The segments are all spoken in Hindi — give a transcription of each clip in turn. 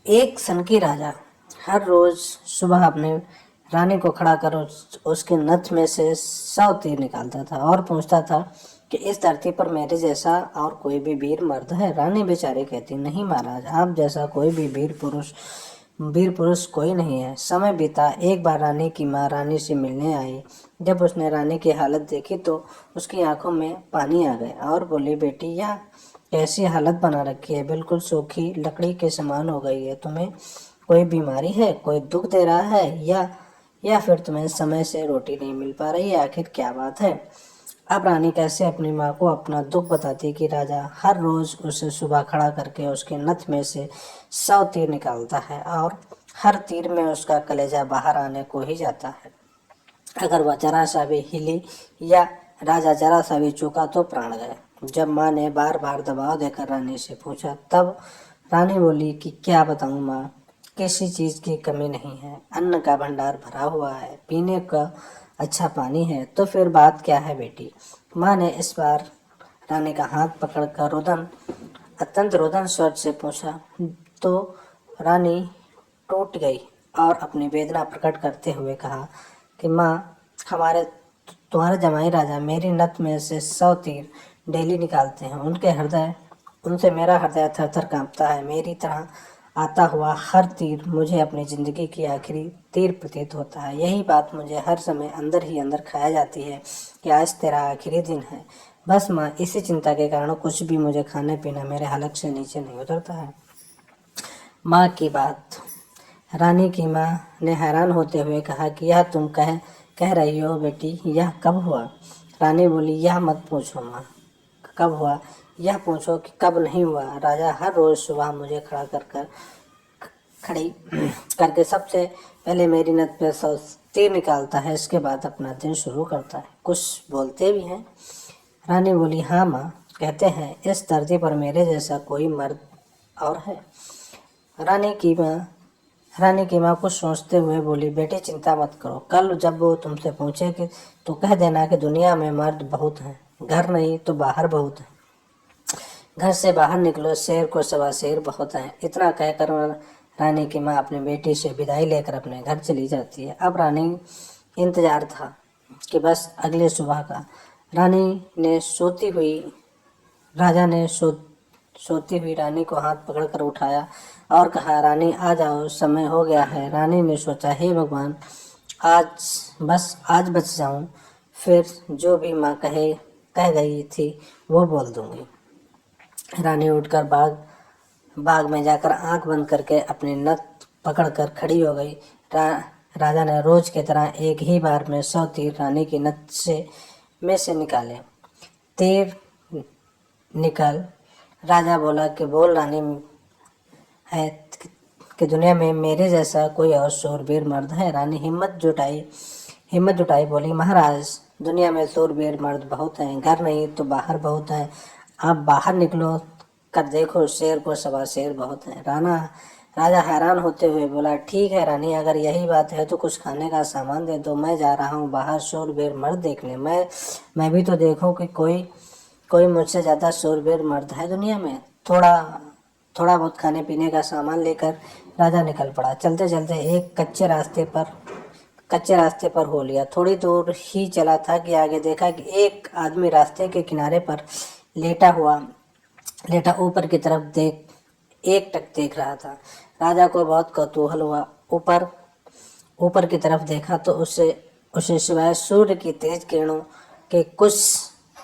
एक सनकी राजा हर रोज सुबह अपने रानी को खड़ा कर उसके नथ में से 100 तीर निकालता था और पूछता था कि इस धरती पर मेरे जैसा और कोई भी वीर मर्द है। रानी बेचारी कहती, नहीं महाराज, आप जैसा कोई भी वीर पुरुष कोई नहीं है। समय बीता। एक बार रानी की माँ रानी से मिलने आई। जब उसने रानी की हालत देखी तो उसकी आंखों में पानी आ गया और बोली, बेटी, यह कैसी हालत बना रखी है, बिल्कुल सूखी लकड़ी के समान हो गई है। तुम्हें कोई बीमारी है, कोई दुख दे रहा है, या फिर तुम्हें समय से रोटी नहीं मिल पा रही है? आखिर क्या बात है? अब रानी कैसे अपनी माँ को अपना दुख बताती कि राजा हर रोज उसे सुबह खड़ा करके उसके नथ में से 100 तीर निकालता है और हर तीर में उसका कलेजा बाहर आने को ही जाता है। अगर वह जरा सा भी हिली या राजा जरा सा भी चूका तो प्राण गए। जब माँ ने बार बार दबाव देकर रानी से पूछा, तब रानी बोली कि क्या बताऊँ माँ, किसी चीज की कमी नहीं है। अन्न का भंडार भरा हुआ है, पीने का अच्छा पानी है, तो फिर बात क्या है बेटी? माँ ने इस बार रानी का हाथ पकड़कर अत्यंत रुदन स्वर से पूछा। तो रानी टूट गई और अपनी वेदना प्रकट करते हुए कहा कि माँ, हमारे तुम्हारे जमाई राजा मेरी नथ में से 100 तीर डेली निकालते हैं। उनसे मेरा हृदय थर थर कांपता है। मेरी तरह आता हुआ हर तीर मुझे अपनी जिंदगी की आखिरी तीर प्रतीत होता है। यही बात मुझे हर समय अंदर ही अंदर खाया जाती है कि आज तेरा आखिरी दिन है। बस माँ, इसी चिंता के कारण कुछ भी मुझे खाने पीना मेरे हलक से नीचे नहीं उतरता है। माँ की बात। रानी की माँ ने हैरान होते हुए कहा कि यह तुम कह रही हो बेटी, यह कब हुआ? रानी बोली, यह मत पूछो माँ, कब हुआ, यह पूछो कि कब नहीं हुआ। राजा हर रोज सुबह मुझे खड़ी करके सबसे पहले मेरी नथ पे 100 तीर निकालता है। इसके बाद अपना दिन शुरू करता है। कुछ बोलते भी हैं? रानी बोली, हाँ माँ, कहते हैं इस धरती पर मेरे जैसा कोई मर्द और है। रानी की माँ रानी की माँ कुछ सोचते हुए बोली, बेटी चिंता मत करो। कल जब वो तुमसे पूछे कि तो कह देना कि दुनिया में मर्द बहुत हैं, घर नहीं तो बाहर बहुत हैं। घर से बाहर निकलो, शेर को सवा शेर बहुत हैं। इतना कहकर रानी की माँ अपनी बेटी से विदाई लेकर अपने घर चली जाती है। अब रानी इंतजार था कि बस अगले सुबह का। रानी ने सोती हुई राजा ने सोती हुई रानी को हाथ पकड़कर उठाया और कहा, रानी आ जाओ, समय हो गया है। रानी ने सोचा, हे भगवान, आज बच जाऊं, फिर जो भी माँ कह गई थी वो बोल दूंगी। रानी उठकर बाग में जाकर आंख बंद करके अपनी नथ पकड़कर खड़ी हो गई। राजा ने रोज की तरह एक ही बार में 100 तीर रानी की नथ में से निकाले। तीर निकल राजा बोला कि बोल रानी, है कि दुनिया में मेरे जैसा कोई और शूरवीर मर्द है? रानी हिम्मत जुटाई बोली, महाराज, दुनिया में शूरवीर मर्द बहुत हैं, घर नहीं तो बाहर बहुत हैं। आप बाहर निकलो कर देखो, शेर को सवा शेर बहुत हैं। राजा हैरान होते हुए बोला, ठीक है रानी, अगर यही बात है तो कुछ खाने का सामान दे दो, मैं जा रहा हूँ बाहर शूरवीर मर्द देखने। मैं भी तो देखूं कि कोई मुझसे ज़्यादा शूरवीर मर्द है दुनिया में। थोड़ा बहुत खाने पीने का सामान लेकर राजा निकल पड़ा। चलते चलते एक कच्चे रास्ते पर हो लिया। थोड़ी दूर ही चला था कि आगे देखा कि एक आदमी रास्ते के किनारे पर लेटा ऊपर की तरफ एकटक देख रहा था। राजा को बहुत कौतूहल हुआ। ऊपर ऊपर की तरफ देखा तो उसे सिवाय सूर्य की तेज किरणों के कुछ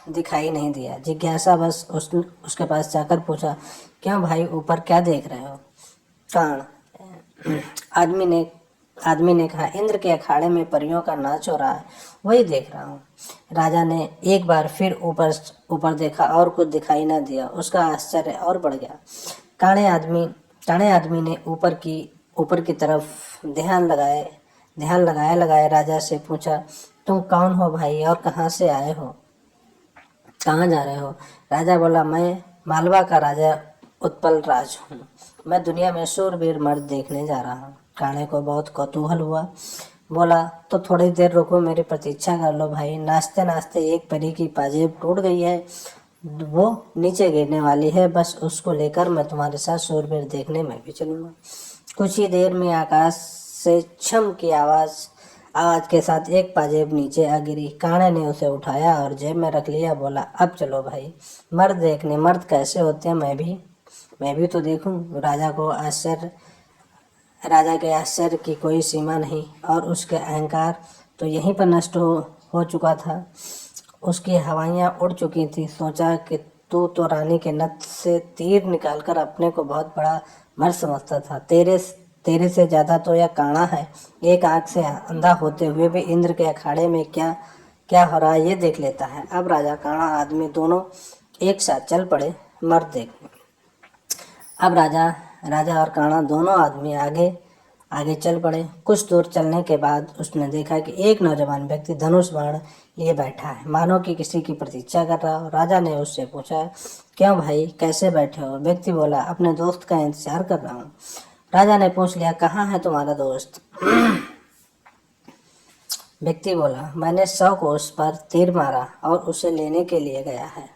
दिखाई नहीं दिया। जिज्ञासा बस उसके पास जाकर पूछा, क्यों भाई, ऊपर क्या देख रहे हो? कान आदमी ने आदमी ने कहा, इंद्र के अखाड़े में परियों का नाच हो रहा है, वही देख रहा हूँ। राजा ने एक बार फिर ऊपर देखा और कुछ दिखाई न दिया। उसका आश्चर्य और बढ़ गया। काणे आदमी ने ऊपर की तरफ ध्यान लगाए लगाए राजा से पूछा, तुम कौन हो भाई और कहाँ से आए हो, कहाँ जा रहे हो? राजा बोला, मैं मालवा का राजा उत्पल राज हूँ। मैं दुनिया में शूरवीर मर्द देखने जा रहा हूँ। काणे को बहुत कौतूहल हुआ। बोला, तो थोड़ी देर रुको, मेरी प्रतीक्षा कर लो भाई। नाचते नाचते एक परी की पाजेब टूट गई है। वो नीचे गिरने वाली है, बस उसको लेकर मैं तुम्हारे साथ शूरवीर देखने मैं भी चलूँगा। कुछ ही देर में आकाश से छम की आवाज़ के साथ एक पाजेब नीचे आ गिरी। काणे ने उसे उठाया और जेब में रख लिया। बोला, अब चलो भाई, मर्द देखने। मर्द कैसे होते हैं मैं भी तो देखूं। राजा के आश्चर्य की कोई सीमा नहीं, और उसके अहंकार तो यहीं पर नष्ट हो चुका था। उसकी हवाइयाँ उड़ चुकी थी। सोचा कि तू तो रानी के नथ से तीर निकालकर अपने को बहुत बड़ा मर्द समझता था। तेरे से ज्यादा तो यह काणा है। एक आंख से अंधा होते हुए भी इंद्र के अखाड़े में क्या क्या हो रहा है ये देख लेता है। अब राजा, काणा आदमी दोनों एक साथ चल पड़े मर्द देखने। अब राजा और काणा दोनों आदमी आगे आगे चल पड़े। कुछ दूर चलने के बाद उसने देखा कि एक नौजवान व्यक्ति धनुष बाण लिए बैठा है, मानो कि किसी की प्रतीक्षा कर रहा हो। राजा ने उससे पूछा, क्यों भाई, कैसे बैठे हो? व्यक्ति बोला, अपने दोस्त का इंतजार कर रहा हूँ। राजा ने पूछ लिया, कहाँ है तुम्हारा दोस्त? व्यक्ति बोला, मैंने 100 कोस पर तीर मारा और उसे लेने के लिए गया है।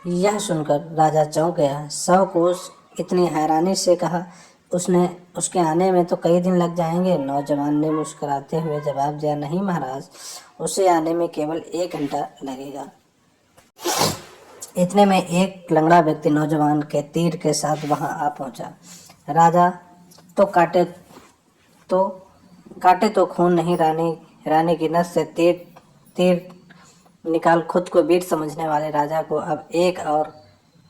यह सुनकर राजा चौंक गया। 100 कोस? इतनी हैरानी से कहा उसने। उसके आने में तो कई दिन लग जाएंगे। नौजवान ने मुस्कुराते हुए जवाब दिया, नहीं महाराज, उसे आने में केवल 1 घंटा लगेगा। इतने में एक लंगड़ा व्यक्ति नौजवान के तीर के साथ वहां आ पहुंचा। राजा तो तो काटे तो खून नहीं, रानी की नस से तीर तीर निकाल खुद को वीर समझने वाले राजा को अब एक और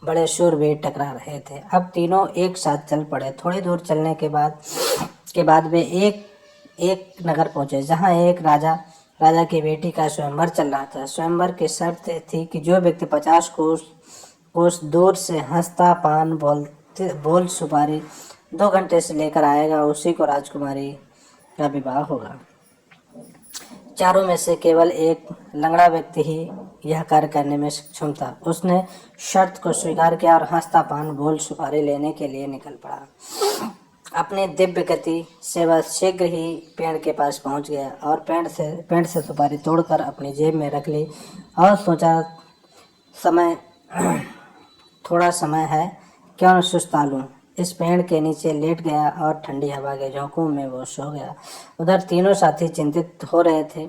बड़े शूरवीर टकरा रहे थे। अब तीनों एक साथ चल पड़े। थोड़ी दूर चलने के बाद वे एक नगर पहुंचे, जहां एक राजा की बेटी का स्वयंवर चल रहा था। स्वयंवर की शर्त थी कि जो व्यक्ति 50 कोस दूर से हंसता पान बोल सुपारी 2 घंटे से लेकर आएगा, उसी को राजकुमारी का विवाह होगा। चारों में से केवल एक लंगड़ा व्यक्ति ही यह कार्य करने में सक्षम था। उसने शर्त को स्वीकार किया और हंसता पान बोल सुपारी लेने के लिए निकल पड़ा। अपनी दिव्य गति से वह शीघ्र ही पेड़ के पास पहुंच गया और पेड़ से सुपारी तोड़कर अपनी जेब में रख ली और सोचा, समय थोड़ा समय है, क्यों न सुस्ता लूं। इस पेड़ के नीचे लेट गया और ठंडी हवा के झोंकों में वो सो गया। उधर तीनों साथी चिंतित हो रहे थे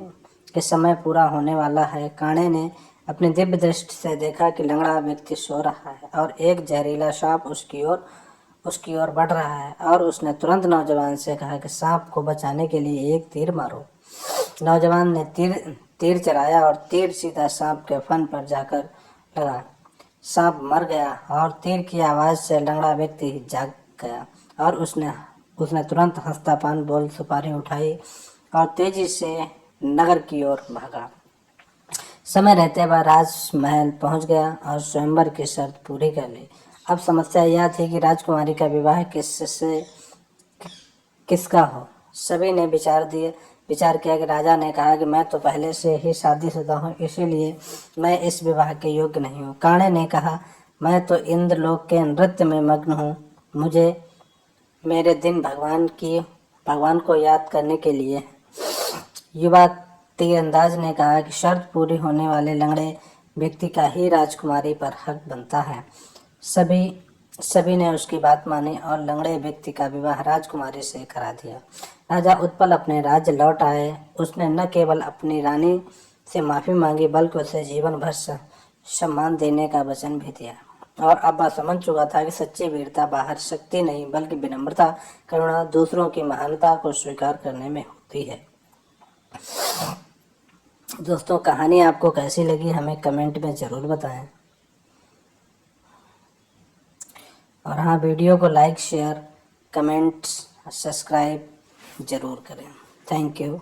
कि समय पूरा होने वाला है। काणे ने अपनी दिव्य दृष्टि से देखा कि लंगड़ा व्यक्ति सो रहा है और एक जहरीला सांप उसकी ओर बढ़ रहा है, और उसने तुरंत नौजवान से कहा कि सांप को बचाने के लिए एक तीर मारो। नौजवान ने तीर चलाया और तीर सीधा सांप के फन पर जाकर लगा। सांप मर गया और तीर की आवाज से लंगड़ा व्यक्ति जाग गया, और उसने तुरंत हंसता पान बोल सुपारी उठाई और तेजी से नगर की ओर भागा। समय रहते वह राजमहल पहुंच गया और स्वयंवर की शर्त पूरी कर ली। अब समस्या यह थी कि राजकुमारी का विवाह किसका हो। सभी ने विचार किया कि राजा ने कहा कि मैं तो पहले से ही शादीशुदा हूँ, इसीलिए मैं इस विवाह के योग्य नहीं हूँ। काणे ने कहा, मैं तो इंद्रलोक के नृत्य में मग्न हूँ, मुझे मेरे दिन भगवान को याद करने के लिए। युवा तीरंदाज ने कहा कि शर्त पूरी होने वाले लंगड़े व्यक्ति का ही राजकुमारी पर हक बनता है। सभी ने उसकी बात मानी और लंगड़े व्यक्ति का विवाह राजकुमारी से करा दिया। राजा उत्पल अपने राज्य लौट आए। उसने न केवल अपनी रानी से माफी मांगी, बल्कि उसे जीवन भर सम्मान देने का वचन भी दिया। और अब वह समझ चुका था कि सच्ची वीरता बाहर शक्ति नहीं, बल्कि विनम्रता, करुणा, दूसरों की महानता को स्वीकार करने में होती है। दोस्तों, कहानी आपको कैसी लगी हमें कमेंट में ज़रूर बताएं। और हाँ, वीडियो को लाइक, शेयर, कमेंट्स, सब्सक्राइब ज़रूर करें। Thank you.